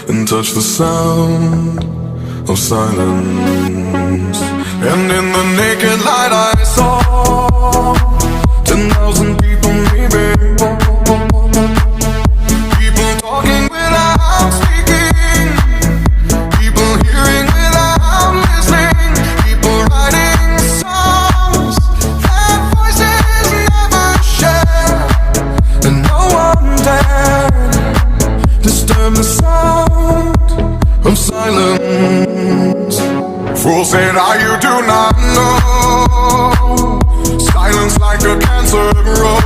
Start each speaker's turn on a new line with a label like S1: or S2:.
S1: and touch the sound of silence. And in the naked light I saw 10,000 people, maybe. People talking without speaking, people hearing without listening, people writing songs that voices never share, and no one dared disturb the sound of silence. Fool said, you do not know. Silence like a cancer grows.